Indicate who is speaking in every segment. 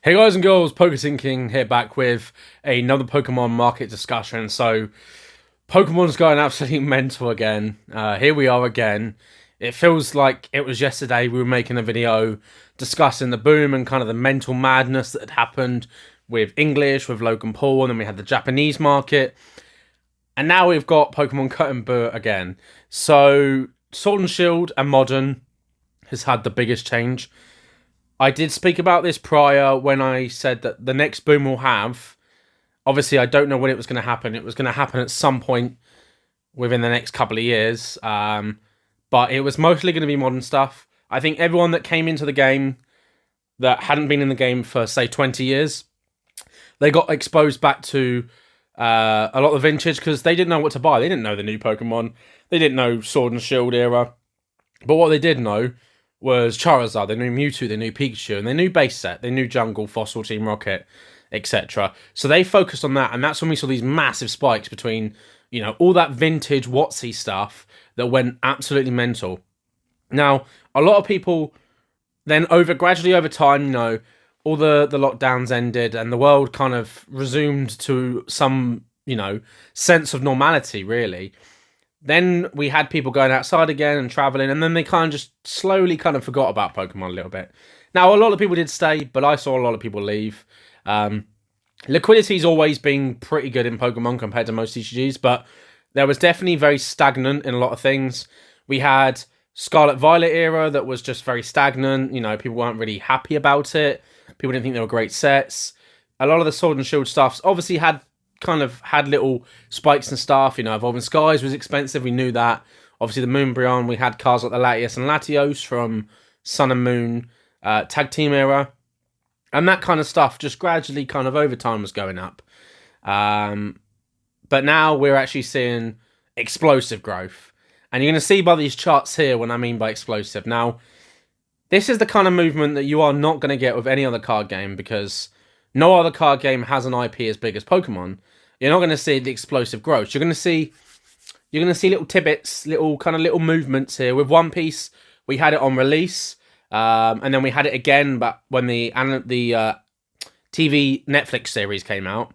Speaker 1: Hey guys and girls, PokeThinking here back with another Pokemon market discussion. So, Pokemon's going absolutely mental again. Here we are again. It feels like it was yesterday we were making a video discussing the boom and kind of the mental madness that had happened with English, with Logan Paul, and then we had the Japanese market. And now we've got Pokemon Cut and Burr again. So, Sword and Shield and Modern has had the biggest change. I did speak about this prior when I said that the next boom we'll have, obviously I don't know when it was going to happen. It was going to happen at some point within the next couple of years. But it was mostly going to be modern stuff. I think everyone that came into the game that hadn't been in the game for, say, 20 years, they got exposed back to a lot of vintage because they didn't know what to buy. They didn't know the new Pokemon. They didn't know Sword and Shield era. But what they did know was Charizard, they knew Mewtwo, they knew Pikachu, and they knew base set, they knew Jungle, Fossil, Team Rocket, etc. So they focused on that, and that's when we saw these massive spikes between, all that vintage Watsy stuff that went absolutely mental. Now, a lot of people then gradually over time, all the lockdowns ended and the world kind of resumed to some, sense of normality, really. Then we had people going outside again and traveling, and then they kind of just slowly kind of forgot about Pokemon a little bit. Now, a lot of people did stay, but I saw a lot of people leave. Liquidity's always been pretty good in Pokemon compared to most TCGs, but there was definitely very stagnant in a lot of things. We had Scarlet Violet era that was just very stagnant. People weren't really happy about it. People didn't think they were great sets. A lot of the Sword and Shield stuffs obviously had little spikes and stuff. Evolving Skies was expensive, we knew that. Obviously the Moonbreon, we had cards like the Latios and Latios from Sun and Moon tag team era, and that kind of stuff just gradually kind of over time was going up. But now we're actually seeing explosive growth, and you're going to see by these charts here what I mean by explosive. Now, this is the kind of movement that you are not going to get with any other card game, because no other card game has an IP as big as Pokemon. You're not going to see the explosive growth. You're going to see little tidbits, little movements here. With One Piece, we had it on release, and then we had it again, but when the TV Netflix series came out,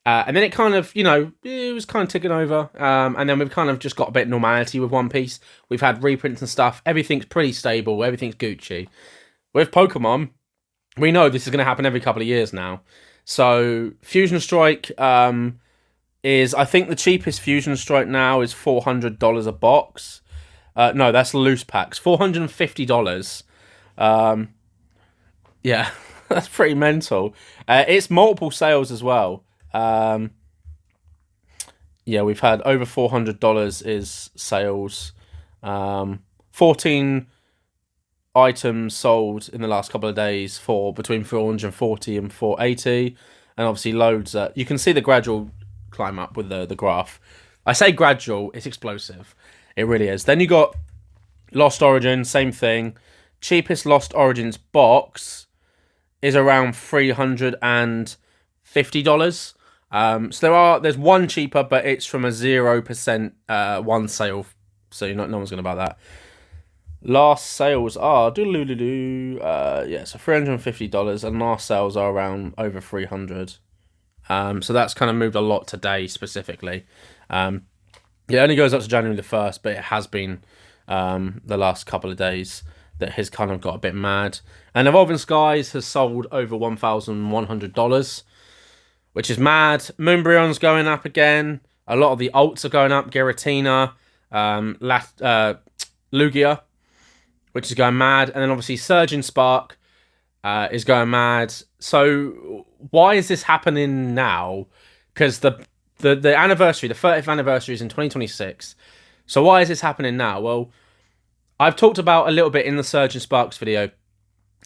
Speaker 1: and then it kind of, it was kind of ticking over, and then we've kind of just got a bit of normality with One Piece. We've had reprints and stuff. Everything's pretty stable. Everything's Gucci. With Pokemon, we know this is going to happen every couple of years now. So Fusion Strike is, I think the cheapest Fusion Strike now is $400 a box. No, that's loose packs. $450. Yeah, that's pretty mental. It's multiple sales as well. Yeah, we've had over $400 is sales. 14 items sold in the last couple of days for between 440 and 480, and obviously loads. You can see the gradual climb up with the graph. I say gradual, it's explosive. It really is. Then you got Lost Origin, same thing. Cheapest Lost Origins box is around $350. So there's one cheaper, but it's from a 0% one sale, so no one's gonna buy that. Last sales are so $350, and last sales are around over $300. So that's kind of moved a lot today specifically. It only goes up to January the 1st, but it has been the last couple of days that has kind of got a bit mad. And Evolving Skies has sold over $1,100, which is mad. Moonbreon's going up again. A lot of the alts are going up. Giratina, Lugia, which is going mad, and then obviously Surgeon Spark is going mad. So why is this happening now? Because the anniversary, the 30th anniversary, is in 2026. So why is this happening now? Well, I've talked about a little bit in the Surgeon Sparks video,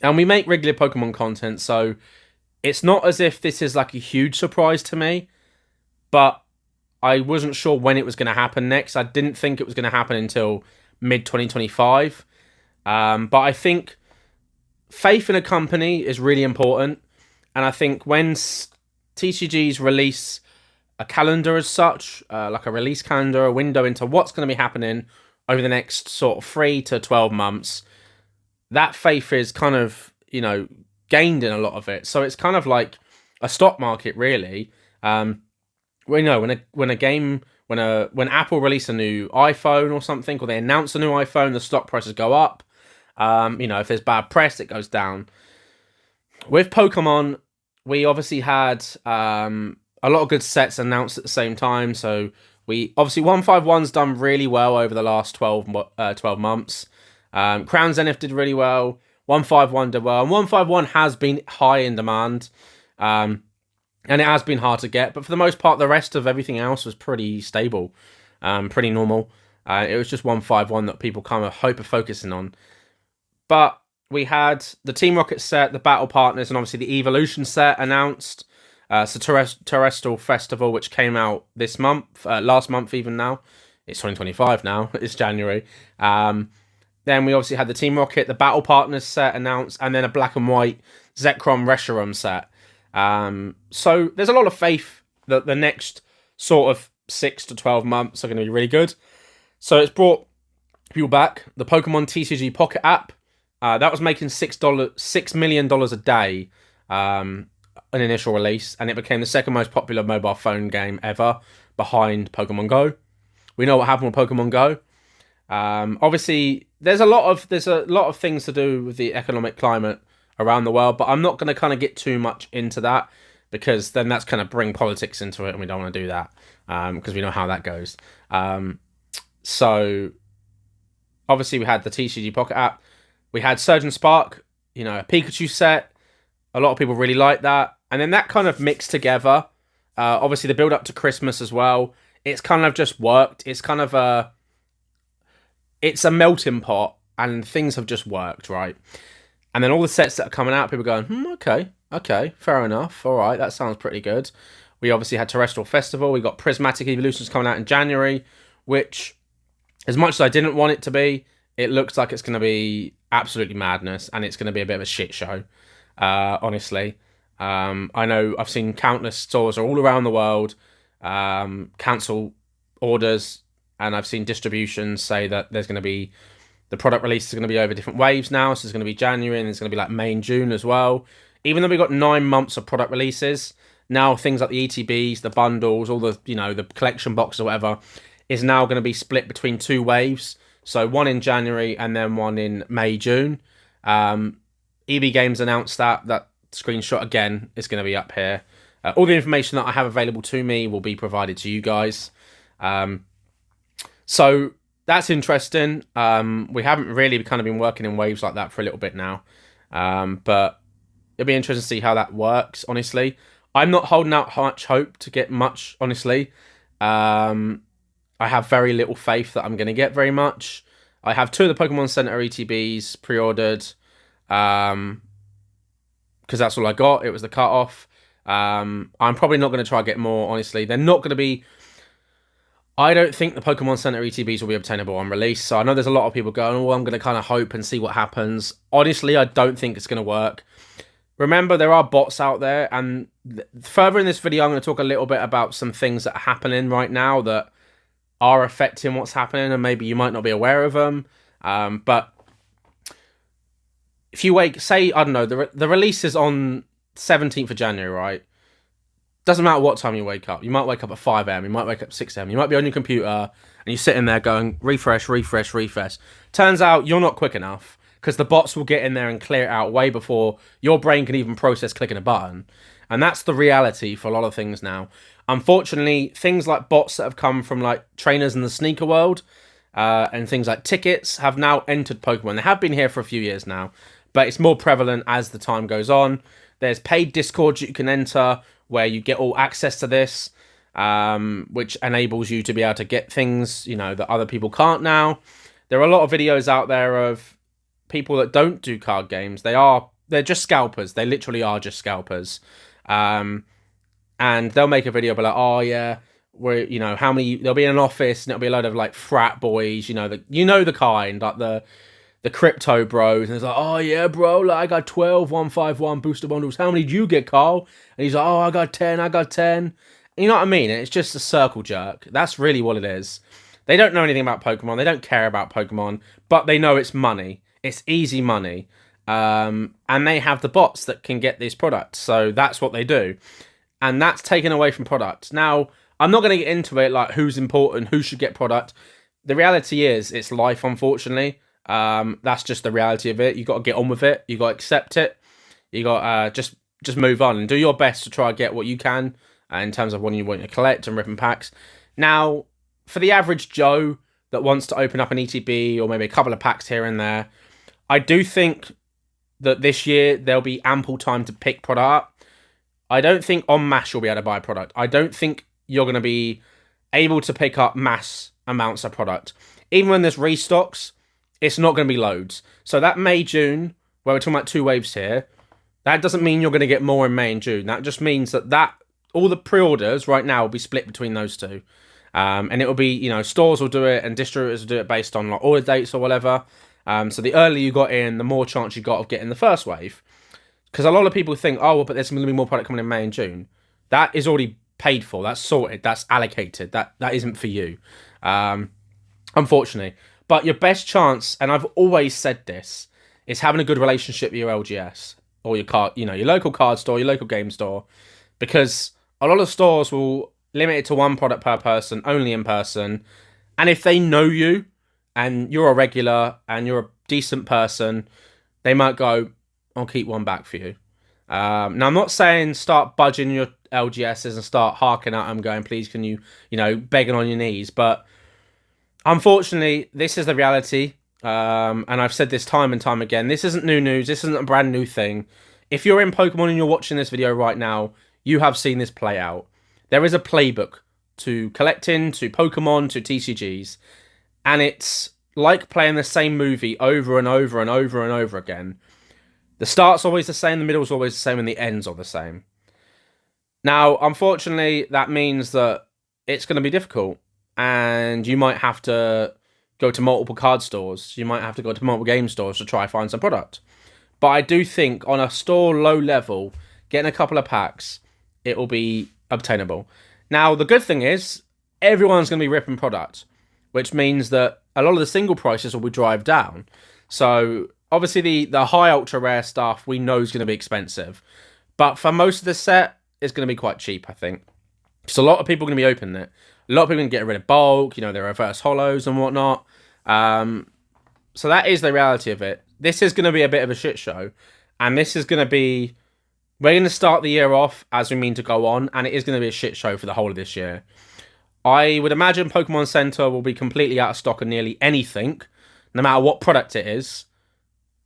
Speaker 1: and we make regular Pokemon content, so it's not as if this is like a huge surprise to me, but I wasn't sure when it was going to happen next. I didn't think it was going to happen until mid-2025. But I think faith in a company is really important, and I think when TCGs release a calendar as such, like a release calendar, a window into what's going to be happening over the next sort of 3 to 12 months, that faith is kind of, gained in a lot of it. So it's kind of like a stock market, really. We know when Apple release a new iPhone or something, or they announce a new iPhone, the stock prices go up. If there's bad press, it goes down. With Pokemon, we obviously had a lot of good sets announced at the same time. So we obviously 151's done really well over the last 12 months. Crown Zenith did really well. 151 did well, and 151 has been high in demand. And it has been hard to get, but for the most part, the rest of everything else was pretty stable, pretty normal. It was just 151 that people kind of hyper-focusing on. But we had the Team Rocket set, the Battle Partners, and obviously the Evolution set announced. So Terrestrial Festival, which came out this month, last month even now. It's 2025 now, it's January. Then we obviously had the Team Rocket, the Battle Partners set announced, and then a black and white Zekrom Reshiram set. So there's a lot of faith that the next sort of 6 to 12 months are going to be really good. So it's brought people back. The Pokemon TCG Pocket app, that was making $6 million a day, an initial release, and it became the second most popular mobile phone game ever, behind Pokemon Go. We know what happened with Pokemon Go. Obviously, there's a lot of things to do with the economic climate around the world, but I'm not going to kind of get too much into that, because then that's kind of bring politics into it, and we don't want to do that, because we know how that goes. So obviously we had the TCG Pocket app, we had Surge and Spark, a Pikachu set. A lot of people really like that, and then that kind of mixed together. Obviously the build up to Christmas as well, it's kind of just worked. It's kind of it's a melting pot, and things have just worked, right? And then all the sets that are coming out, people are going, okay, fair enough. All right, that sounds pretty good. We obviously had Terrestrial Festival. We got Prismatic Evolutions coming out in January, which, as much as I didn't want it to be, it looks like it's going to be absolutely madness, and it's going to be a bit of a shit show, honestly. I know I've seen countless stores all around the world cancel orders, and I've seen distributions say that there's going to be the product release is going to be over different waves now. So it's going to be January, and it's going to be like May and June as well. Even though we've got 9 months of product releases, now things like the ETBs, the bundles, all the, the collection box or whatever, is now going to be split between 2 waves. So one in January and then one in May, June. EB Games announced that screenshot again is going to be up here. All the information that I have available to me will be provided to you guys. So that's interesting. We haven't really kind of been working in waves like that for a little bit now. But it'll be interesting to see how that works, honestly. I'm not holding out much hope to get much, honestly. I have very little faith that I'm going to get very much. I have 2 of the Pokemon Center ETBs pre-ordered. Because that's all I got. It was the cut-off. I'm probably not going to try to get more, honestly. They're not going to be... I don't think the Pokemon Center ETBs will be obtainable on release. So I know there's a lot of people going, I'm going to kind of hope and see what happens. Honestly, I don't think it's going to work. Remember, there are bots out there. And further in this video, I'm going to talk a little bit about some things that are happening right now that are affecting what's happening. And maybe you might not be aware of them. But if you say, I don't know, the release is on 17th of January, right? Doesn't matter what time you wake up. You might wake up at 5 a.m. You might wake up at 6 a.m. You might be on your computer and you're sitting there going, refresh. Turns out you're not quick enough, because the bots will get in there and clear it out way before your brain can even process clicking a button. And that's the reality for a lot of things now. Unfortunately, things like bots that have come from like trainers in the sneaker world and things like tickets have now entered Pokemon. They have been here for a few years now, but it's more prevalent as the time goes on. There's paid Discords you can enter where you get all access to this, which enables you to be able to get things, that other people can't now. There are a lot of videos out there of people that don't do card games. They're just scalpers. They literally are just scalpers. And they'll make a video, be like, oh yeah, where how many? They'll be in an office and it'll be a load of like frat boys, the kind, like the crypto bros, and it's like, oh yeah, bro, like I got 12 151 booster bundles. How many did you get, Carl? And he's like, oh, I got 10. You know what I mean? It's just a circle jerk. That's really what it is. They don't know anything about Pokemon. They don't care about Pokemon, but they know it's money. It's easy money. and they have the bots that can get these products. So that's what they do. And that's taken away from product. Now, I'm not going to get into it, like who's important, who should get product. The reality is, it's life, unfortunately. That's just the reality of it. You got to get on with it. You got to accept it. You got just move on and do your best to try and get what you can in terms of what you want to collect and ripping packs. Now, for the average Joe that wants to open up an ETB or maybe a couple of packs here and there, I do think that this year there'll be ample time to pick product up. I don't think en masse you'll be able to buy product. I don't think you're going to be able to pick up mass amounts of product. Even when there's restocks, it's not going to be loads. So that May, June, where we're talking about 2 waves here, that doesn't mean you're going to get more in May and June. That just means that all the pre-orders right now will be split between those two. And it will be, stores will do it and distributors will do it based on like order dates or whatever. So the earlier you got in, the more chance you got of getting the first wave. Because a lot of people think, oh, well, but there's going to be more product coming in May and June. That is already paid for. That's sorted. That's allocated. That isn't for you, unfortunately. But your best chance, and I've always said this, is having a good relationship with your LGS or your card, your local card store, your local game store, because a lot of stores will limit it to one product per person, only in person. And if they know you and you're a regular and you're a decent person, they might go, I'll keep one back for you. Now, I'm not saying start budging your LGSs and start harking at them going, please, can you, begging on your knees. But unfortunately, this is the reality. And I've said this time and time again. This isn't new news. This isn't a brand new thing. If you're in Pokemon and you're watching this video right now, you have seen this play out. There is a playbook to collecting, to Pokemon, to TCGs. And it's like playing the same movie over and over and over and over again. The start's always the same, the middle's always the same, and the end's are the same. Now, unfortunately, that means that it's going to be difficult. And you might have to go to multiple card stores. You might have to go to multiple game stores to try and find some product. But I do think on a store low level, getting a couple of packs, it will be obtainable. Now, the good thing is, everyone's going to be ripping product, which means that a lot of the single prices will be drive down. So obviously, the high ultra rare stuff we know is going to be expensive. But for most of the set, it's going to be quite cheap, I think. So a lot of people are going to be opening it. A lot of people are going to get rid of bulk, their reverse holos and whatnot. So that is the reality of it. This is going to be a bit of a shit show. And this is going to be... We're going to start the year off as we mean to go on. And it is going to be a shit show for the whole of this year. I would imagine Pokemon Center will be completely out of stock of nearly anything, no matter what product it is,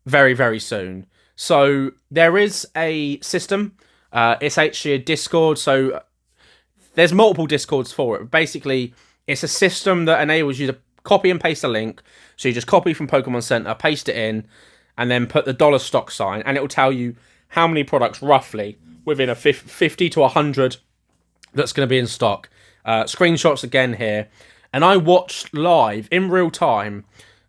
Speaker 1: very, very soon. So there is a system. It's actually a Discord. So there's multiple Discords for it. Basically, it's a system that enables you to copy and paste a link. So you just copy from Pokemon Center, paste it in, and then put the dollar stock sign, and it will tell you how many products roughly within a 50 to 100 that's going to be in stock. Screenshots again here. And I watched live in real time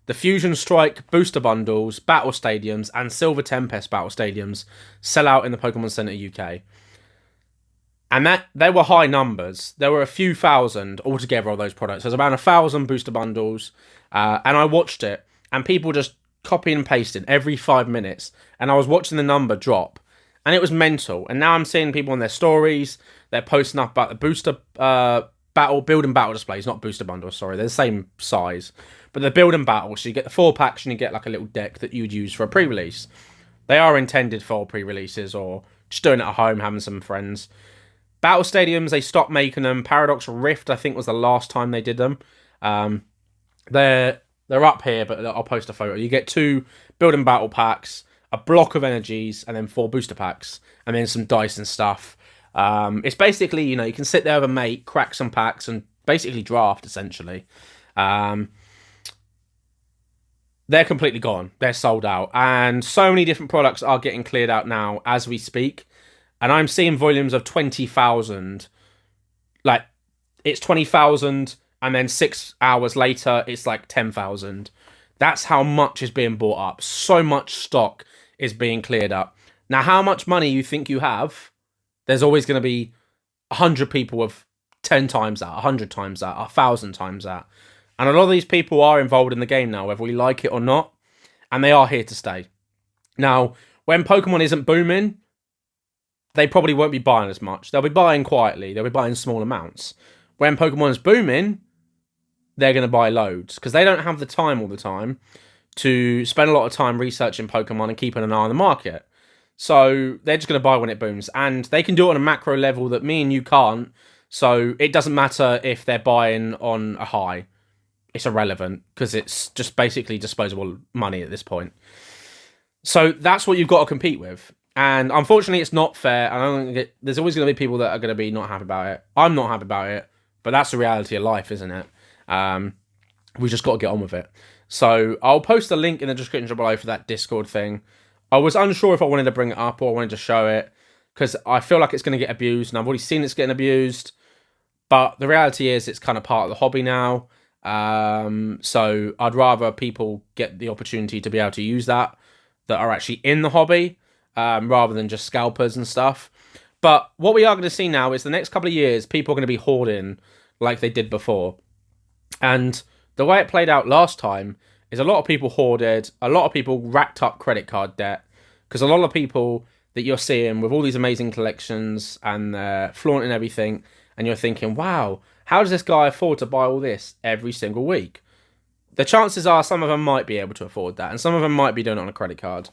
Speaker 1: the Fusion Strike booster bundles, battle stadiums, and Silver Tempest battle stadiums sell out in the Pokemon Center UK. And they were high numbers. There were a few thousand altogether of those products. There's about 1,000 booster bundles. And I watched it. And people just copying and pasting every 5 minutes. And I was watching the number drop. And it was mental. And now I'm seeing people on their stories. They're posting up about the booster build and battle displays. Not booster bundles, sorry. They're the same size. But they're build and battle. So you get the 4 packs and you get like a little deck that you would use for a pre-release. They are intended for pre-releases or just doing it at home, having some friends. Battle stadiums, they stopped making them. Paradox Rift, I think, was the last time they did them. They're up here, but I'll post a photo. You get 2 build and battle packs, a block of energies, and then 4 booster packs, and then some dice and stuff. It's basically, you can sit there with a mate, crack some packs, and basically draft, essentially. They're completely gone. They're sold out. And so many different products are getting cleared out now as we speak. And I'm seeing volumes of 20,000. Like, it's 20,000, and then 6 hours later, it's like 10,000. That's how much is being bought up. So much stock is being cleared up. Now, how much money you think you have, there's always going to be 100 people with 10 times that, 100 times that, 1,000 times that. And a lot of these people are involved in the game now, whether we like it or not. And they are here to stay. Now, when Pokemon isn't booming, they probably won't be buying as much. They'll be buying quietly. They'll be buying small amounts. When Pokemon is booming, they're going to buy loads because they don't have the time all the time to spend a lot of time researching Pokemon and keeping an eye on the market. So they're just going to buy when it booms. And they can do it on a macro level that me and you can't. So it doesn't matter if they're buying on a high. It's irrelevant because it's just basically disposable money at this point. So that's what you've got to compete with. And unfortunately, it's not fair. And there's always going to be people that are going to be not happy about it. I'm not happy about it. But that's the reality of life, isn't it? We just got to get on with it. So I'll post a link in the description below for that Discord thing. I was unsure if I wanted to bring it up or I wanted to show it because I feel like it's going to get abused, and I've already seen it's getting abused. But the reality is it's kind of part of the hobby now. So I'd rather people get the opportunity to be able to use that are actually in the hobby, rather than just scalpers and stuff. But what we are going to see now is the next couple of years, people are going to be hoarding like they did before. And the way it played out last time is a lot of people hoarded, a lot of people racked up credit card debt, because a lot of people that you're seeing with all these amazing collections and flaunting everything, and you're thinking, wow, how does this guy afford to buy all this every single week? The chances are some of them might be able to afford that, and some of them might be doing it on a credit card.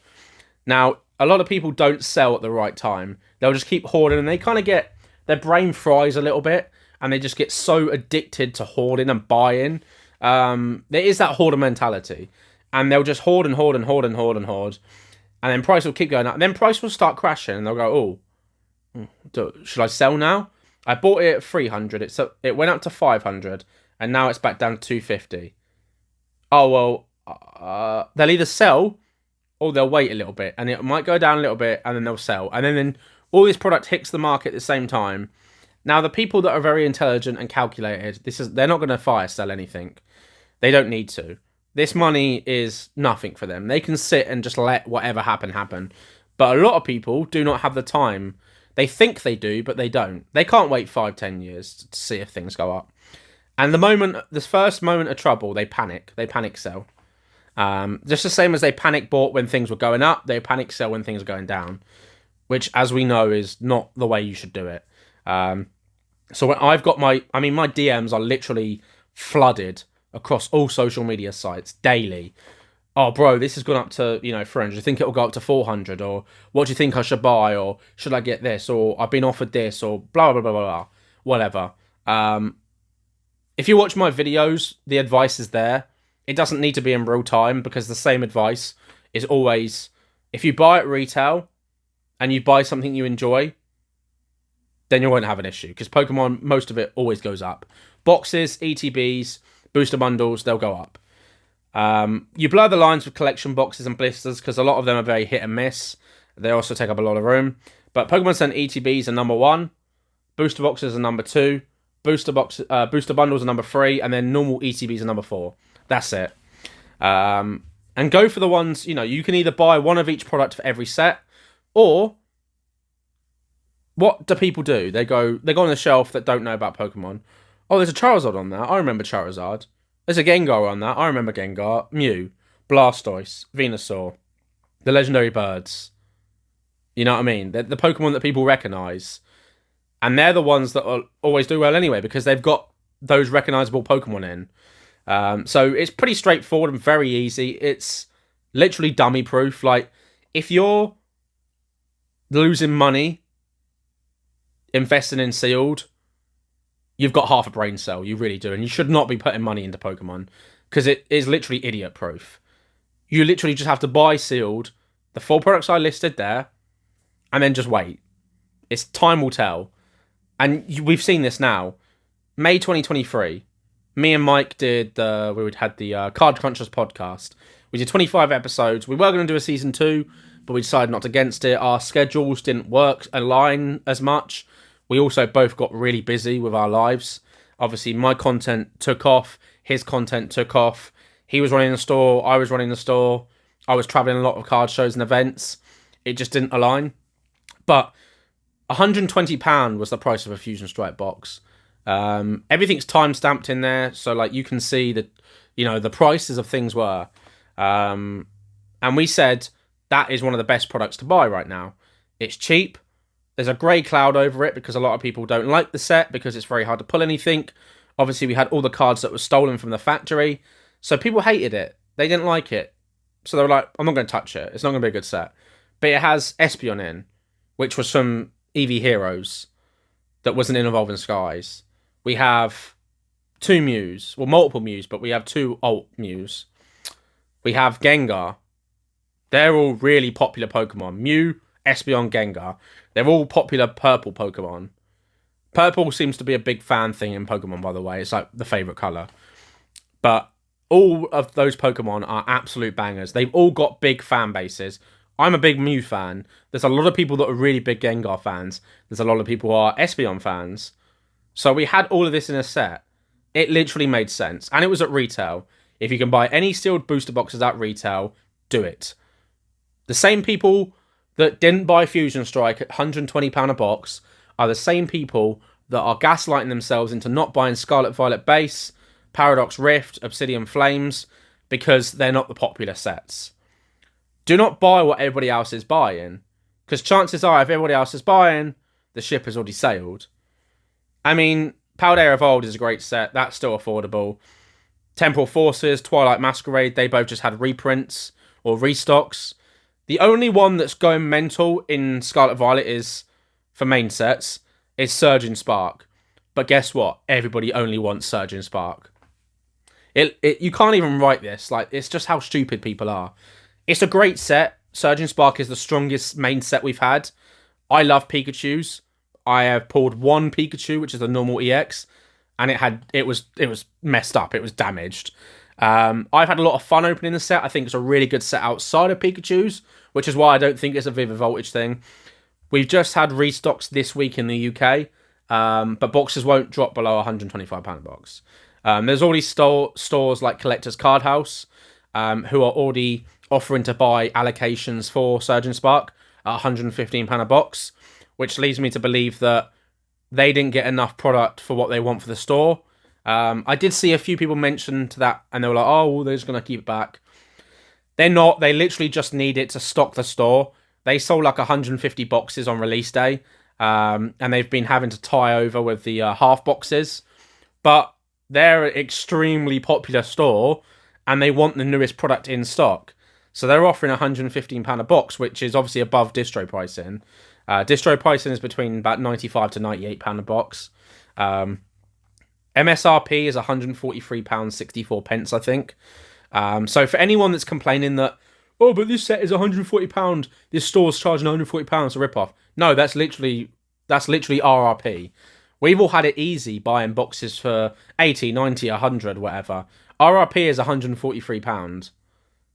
Speaker 1: Now, a lot of people don't sell at the right time. They'll just keep hoarding, and they kind of get, their brain fries a little bit, and they just get so addicted to hoarding and buying. There is that hoarder mentality, and they'll just hoard and hoard and hoard and hoard and hoard, and then price will keep going up, and then price will start crashing, and they'll go, should I sell now? I bought it at 300, it went up to 500, and now it's back down to 250. Oh, well, they'll either sell, or they'll wait a little bit, and it might go down a little bit, and then they'll sell, and then all this product hits the market at the same time. Now, the people that are very intelligent and calculated, they're not going to fire sell anything. They don't need to. This money is nothing for them. They can sit and just let whatever happen. But a lot of people do not have the time. They think they do, but they don't. They can't wait 5-10 years to see if things go up. And this first moment of trouble, they panic. They panic sell. Just the same as they panic bought when things were going up, they panic sell when things are going down. Which, as we know, is not the way you should do it. So when I've got my DMs are literally flooded across all social media sites daily. Oh, bro, this has gone up to, 300. Do you think it'll go up to 400? Or what do you think I should buy? Or should I get this? Or I've been offered this? Or blah, blah, blah, blah, blah. Whatever. If you watch my videos, the advice is there. It doesn't need to be in real time because the same advice is always, if you buy at retail and you buy something you enjoy, then you won't have an issue because Pokemon, most of it always goes up. Boxes, ETBs, booster bundles, they'll go up. You blur the lines with collection boxes and blisters because a lot of them are very hit and miss. They also take up a lot of room. But Pokemon Center ETBs are number 1, booster boxes are number 2, booster bundles are number 3, and then normal ETBs are number 4. That's it. And go for the ones, you can either buy one of each product for every set, or what do people do? They go on the shelf that don't know about Pokemon. Oh, there's a Charizard on that. I remember Charizard. There's a Gengar on that. I remember Gengar. Mew, Blastoise, Venusaur, the legendary birds. You know what I mean? They're the Pokemon that people recognise. And they're the ones that always do well anyway because they've got those recognisable Pokemon in. So it's pretty straightforward and very easy. It's literally dummy proof. Like, if you're losing money investing in sealed, you've got half a brain cell. You really do. And you should not be putting money into Pokemon because it is literally idiot proof. You literally just have to buy sealed, the 4 products I listed there, and then just wait. It's time will tell. And we've seen this now. May 2023, me and Mike had the Card Crunchers podcast. We did 25 episodes. We were going to do a season 2, but we decided not against it. Our schedules didn't align as much. We also both got really busy with our lives. Obviously, my content took off. His content took off. He was running the store. I was running the store. I was traveling a lot of card shows and events. It just didn't align. But £120 was the price of a Fusion Strike box. Everything's time stamped in there, so like you can see that the prices of things were. And we said that is one of the best products to buy right now. It's cheap. There's a grey cloud over it because a lot of people don't like the set because it's very hard to pull anything. Obviously, we had all the cards that were stolen from the factory. So people hated it. They didn't like it. So they were like, I'm not going to touch it. It's not going to be a good set. But it has Espeon in, which was from EV Heroes that wasn't in Evolving Skies. We have 2 Mews. Well, multiple Mews, but we have 2 alt Mews. We have Gengar. They're all really popular Pokemon. Mew, Espeon, Gengar. They're all popular purple Pokemon. Purple seems to be a big fan thing in Pokemon, by the way. It's like the favourite colour. But all of those Pokemon are absolute bangers. They've all got big fan bases. I'm a big Mew fan. There's a lot of people that are really big Gengar fans. There's a lot of people who are Espeon fans. So we had all of this in a set. It literally made sense. And it was at retail. If you can buy any sealed booster boxes at retail, do it. The same people that didn't buy Fusion Strike at £120 a box are the same people that are gaslighting themselves into not buying Scarlet Violet Base, Paradox Rift, Obsidian Flames, because they're not the popular sets. Do not buy what everybody else is buying, because chances are if everybody else is buying, the ship has already sailed. I mean, Paldea Evolved is a great set. That's still affordable. Temporal Forces, Twilight Masquerade, they both just had reprints or restocks. The only one that's going mental in Scarlet Violet is, for main sets, is Surging Spark. But guess what? Everybody only wants Surging Spark. You can't even write this. Like, it's just how stupid people are. It's a great set. Surging Spark is the strongest main set we've had. I love Pikachus. I have pulled 1 Pikachu, which is a normal EX, and it was messed up. It was damaged. I've had a lot of fun opening the set. I think it's a really good set outside of Pikachu's, which is why I don't think it's a Vivid Voltage thing. We've just had restocks this week in the UK, but boxes won't drop below £125 a box. There's already stores like Collectors Card House, who are already offering to buy allocations for Surgeon Spark at £115 a box, which leads me to believe that they didn't get enough product for what they want for the store. I did see a few people mention to that, and they were like, oh, they're just going to keep it back. They're not. They literally just need it to stock the store. They sold like 150 boxes on release day, and they've been having to tie over with the half boxes. But they're an extremely popular store, and they want the newest product in stock. So they're offering £115 a box, which is obviously above distro pricing. Distro pricing is between about £95 to £98 a box. MSRP is £143.64, I think. So for anyone that's complaining that, oh, but this set is £140, this store's charging £140 a rip-off. No, that's literally RRP. We've all had it easy buying boxes for 80, 90, 100, whatever. RRP is £143.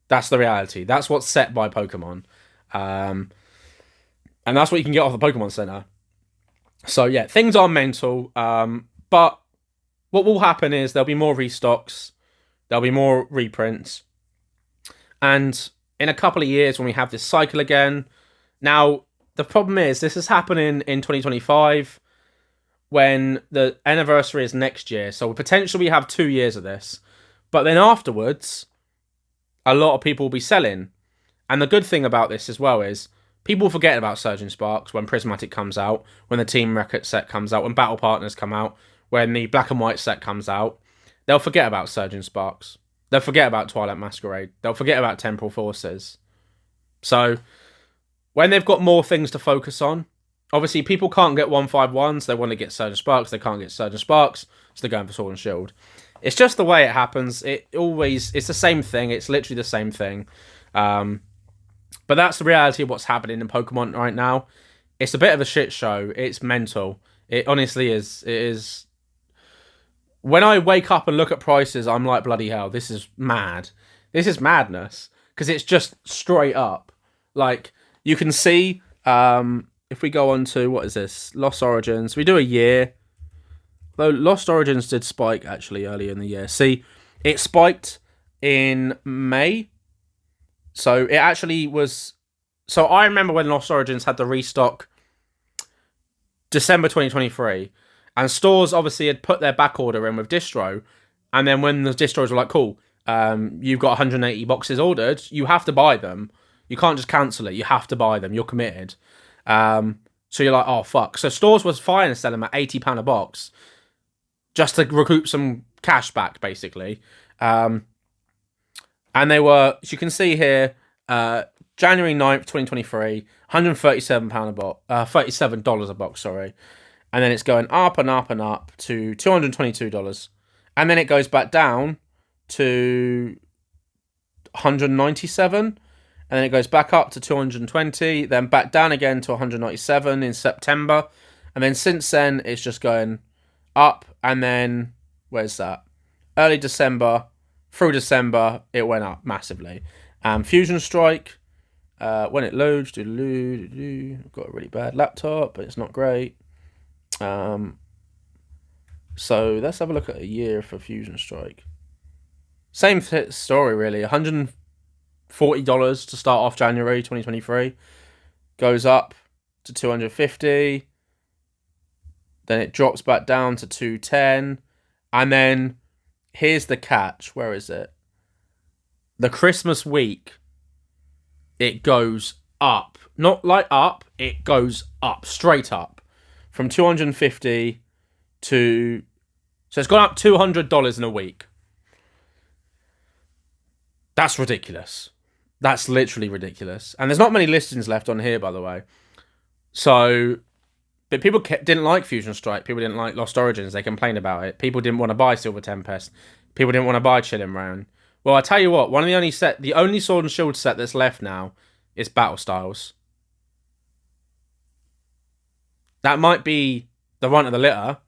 Speaker 1: That's the reality. That's what's set by Pokemon. And that's what you can get off the Pokemon Center. So yeah, things are mental. But what will happen is there'll be more restocks. There'll be more reprints. And in a couple of years when we have this cycle again. Now, the problem is this is happening in 2025 when the anniversary is next year. So potentially we have 2 years of this. But then afterwards, a lot of people will be selling. And the good thing about this as well is people forget about Surging Sparks when Prismatic comes out, when the Team Rocket set comes out, when Battle Partners come out, when the Black and White set comes out. They'll forget about Surging Sparks. They'll forget about Twilight Masquerade. They'll forget about Temporal Forces. So, when they've got more things to focus on, obviously people can't get 151s, they want to get Surging Sparks, they can't get Surging Sparks, so they're going for Sword and Shield. It's just the way it happens. It's the same thing. It's literally the same thing. But that's the reality of what's happening in Pokemon right now. It's a bit of a shit show. It's mental. It honestly is. It is. When I wake up and look at prices, I'm like, bloody hell, this is mad. This is madness. Because it's just straight up. Like, you can see, if we go on to, what is this? Lost Origins. We do a year. Though Lost Origins did spike, actually, earlier in the year. See, it spiked in May. So, it actually was... So, I remember when Lost Origins had the restock December 2023. And stores obviously had put their back order in with distro. And then when the distros were like, cool, you've got 180 boxes ordered, you have to buy them. You can't just cancel it. You have to buy them. You're committed. So you're like, oh, fuck. So stores was fine to sell them at £80 a box just to recoup some cash back, basically. And they were, as you can see here, January 9th, 2023, £137 a box, $37 a box, sorry. And then it's going up and up and up to $222. And then it goes back down to 197, and then it goes back up to 220, then back down again to 197 in September, and then since then it's just going up. And then where's that? Early December through December, it went up massively. Fusion Strike, when it loads, I've got a really bad laptop, but it's not great. So let's have a look at a year for Fusion Strike. Same story, really. $140 to start off January 2023. Goes up to $250. Then it drops back down to $210. And then here's the catch. Where is it? The Christmas week, it goes up. Not like up, it goes up. Straight up. From $250 to... So it's gone up $200 in a week. That's ridiculous. That's literally ridiculous. And there's not many listings left on here, by the way. So, but people didn't like Fusion Strike. People didn't like Lost Origins. They complained about it. People didn't want to buy Silver Tempest. People didn't want to buy Chilling Round. Well, I tell you what. The only Sword and Shield set that's left now is Battle Styles. That might be the runt of the litter,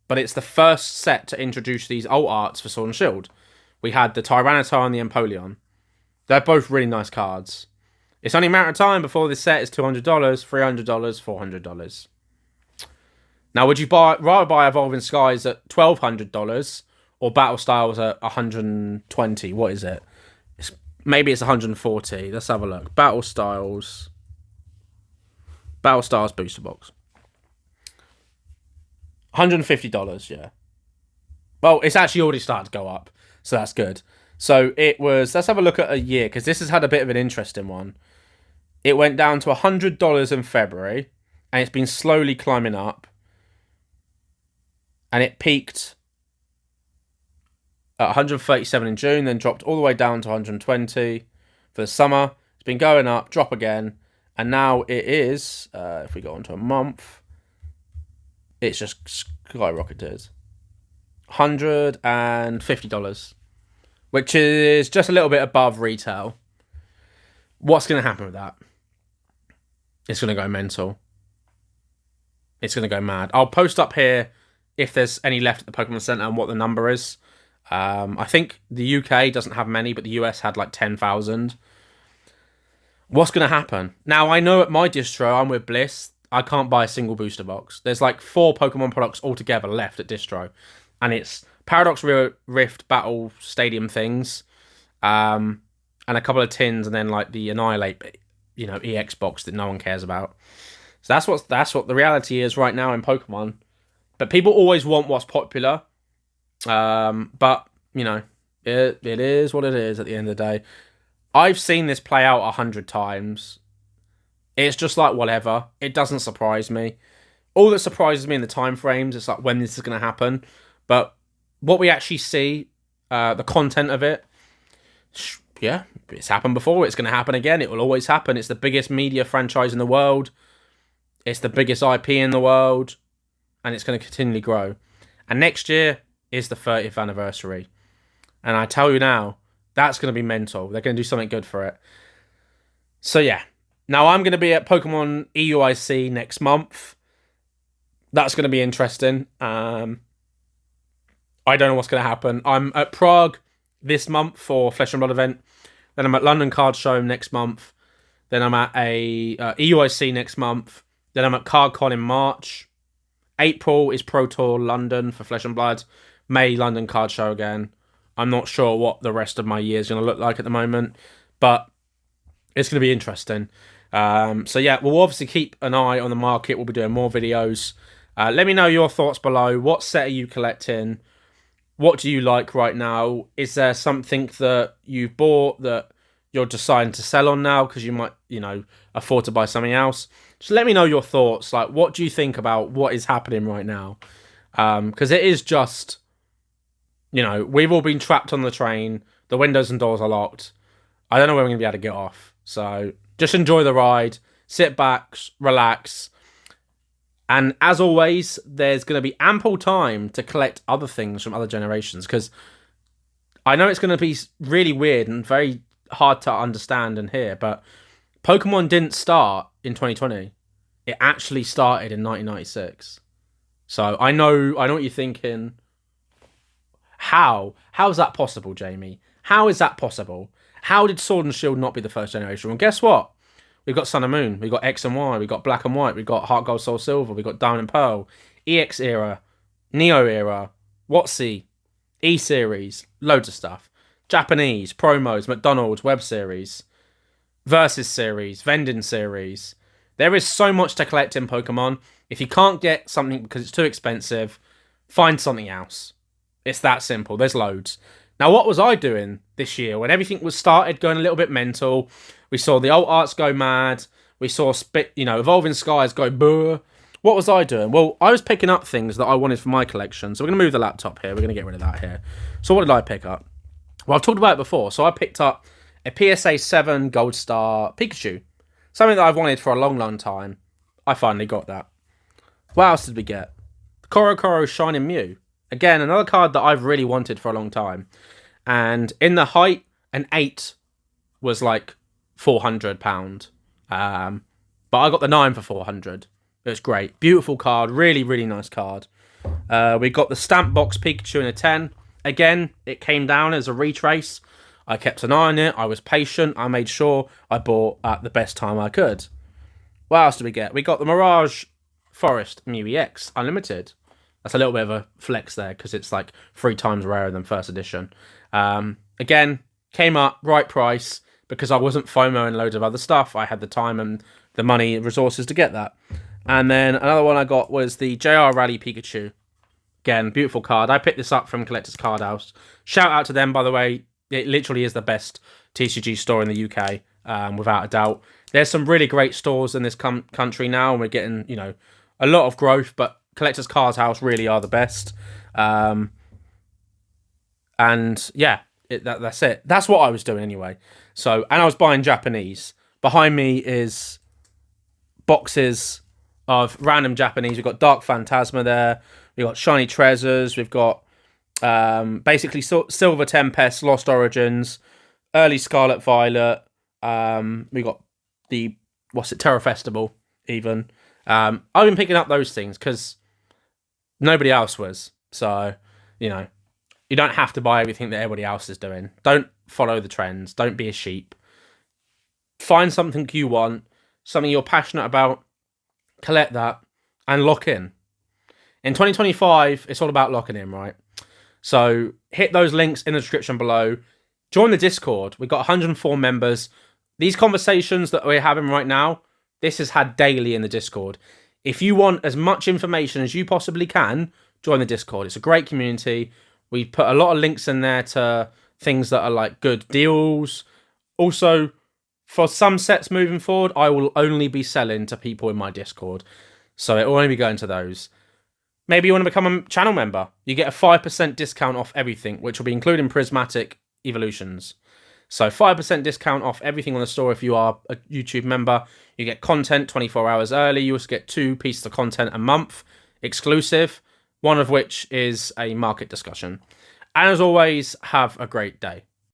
Speaker 1: but it's the first set to introduce these alt arts for Sword and Shield. We had the Tyranitar and the Empoleon. They're both really nice cards. It's only a matter of time before this set is $200, $300, $400. Now, would you rather buy Evolving Skies at $1,200 or Battle Styles at $120? What is it? Maybe it's $140. Let's have a look. Battle Styles booster box. $150, yeah. Well, it's actually already started to go up, so that's good. So it was, let's have a look at a year, because this has had a bit of an interesting one. It went down to $100 in February, and it's been slowly climbing up. And it peaked at 137 in June, then dropped all the way down to 120 for the summer. It's been going up, drop again, and now it is, if we go on to a month, it's just skyrocketed. $150. Which is just a little bit above retail. What's going to happen with that? It's going to go mental. It's going to go mad. I'll post up here if there's any left at the Pokemon Center and what the number is. I think the UK doesn't have many, but the US had like 10,000. What's going to happen? Now, I know at my distro, I'm with Bliss, I can't buy a single booster box. There's like 4 Pokemon products altogether left at distro. And it's Paradox Rift Battle Stadium things, and a couple of tins, and then like the Annihilate, EX box that no one cares about. So that's what the reality is right now in Pokemon. But people always want what's popular. But it is what it is at the end of the day. I've seen this play out 100 times. It's just like whatever. It doesn't surprise me. All that surprises me in the time frames is like when this is going to happen. But what we actually see, the content of it, yeah, it's happened before. It's going to happen again. It will always happen. It's the biggest media franchise in the world. It's the biggest IP in the world. And it's going to continually grow. And next year is the 30th anniversary. And I tell you now, that's going to be mental. They're going to do something good for it. So yeah. Now I'm going to be at Pokemon EUIC next month. That's going to be interesting. I don't know what's going to happen. I'm at Prague this month for Flesh and Blood event. Then I'm at London Card Show next month. Then I'm at a EUIC next month. Then I'm at CardCon in March. April is Pro Tour London for Flesh and Blood. May, London Card Show again. I'm not sure what the rest of my year is going to look like at the moment. But it's going to be interesting. So yeah, we'll obviously keep an eye on the market. We'll be doing more videos. Let me know your thoughts below. What set are you collecting? What do you like right now? Is there something that you've bought that you're deciding to sell on now because you might, afford to buy something else. Just let me know your thoughts. Like, what do you think about what is happening right now? Because it is just, we've all been trapped on the train. The windows and doors are locked. I don't know when we're going to be able to get off. So just enjoy the ride. Sit back, relax. And as always, there's going to be ample time to collect other things from other generations. Because I know it's going to be really weird and very hard to understand and hear. But Pokemon didn't start in 2020. It actually started in 1996. So I know what you're thinking. How is that possible, Jamie? How is that possible? How did Sword and Shield not be the first generation? Well, guess what? We've got Sun and Moon, we've got X and Y, we've got Black and White, we've got Heart Gold Soul Silver, we've got Diamond and Pearl, EX era, Neo era, WotC, E-Series, loads of stuff. Japanese, promos, McDonald's, web series, Versus series, vending series. There is so much to collect in Pokemon. If you can't get something because it's too expensive, find something else. It's that simple. There's loads. Now, what was I doing this year when everything was started going a little bit mental? We saw the alt arts go mad. We saw Evolving Skies go boo. What was I doing? Well, I was picking up things that I wanted for my collection. So we're going to move the laptop here. We're going to get rid of that here. So what did I pick up? Well, I've talked about it before. So I picked up a PSA 7 Gold Star Pikachu. Something that I've wanted for a long, long time. I finally got that. What else did we get? KodaCollects Shining Mew. Again, another card that I've really wanted for a long time. And in the height, an 8 was like £400. But I got the 9 for 400. It was great. Beautiful card. Really, really nice card. We got the Stamp Box Pikachu in a 10. Again, it came down as a retrace. I kept an eye on it. I was patient. I made sure I bought at the best time I could. What else did we get? We got the Mirage Forest Mew EX Unlimited. That's a little bit of a flex there because it's like 3 times rarer than first edition. Again, came up, right price, because I wasn't FOMOing loads of other stuff. I had the time and the money and resources to get that. And then another one I got was the JR Rally Pikachu. Again, beautiful card. I picked this up from Collectors Card House. Shout out to them, by the way. It literally is the best TCG store in the UK, without a doubt. There's some really great stores in this country now, and we're getting, a lot of growth, but Collectors Card House really are the best. And yeah, that's it. That's what I was doing anyway. So, and I was buying Japanese. Behind me is boxes of random Japanese. We've got Dark Phantasma there. We've got Shiny Treasures. We've got basically Silver Tempest, Lost Origins, early Scarlet Violet. We got the Terra Festival even. I've been picking up those things because nobody else was. So, you don't have to buy everything that everybody else is doing. Don't follow the trends. Don't be a sheep. Find something you want, something you're passionate about, collect that, and lock in. In 2025, it's all about locking in, right? So hit those links in the description below. Join the Discord. We've got 104 members. These conversations that we're having right now, this is had daily in the Discord. If you want as much information as you possibly can, join the Discord. It's a great community. We put a lot of links in there to things that are like good deals. Also, for some sets moving forward, I will only be selling to people in my Discord. So it will only be going to those. Maybe you want to become a channel member. You get a 5% discount off everything, which will be including Prismatic Evolutions. So 5% discount off everything on the store if you are a YouTube member. You get content 24 hours early. You also get 2 pieces of content a month, exclusive, one of which is a market discussion. And as always, have a great day.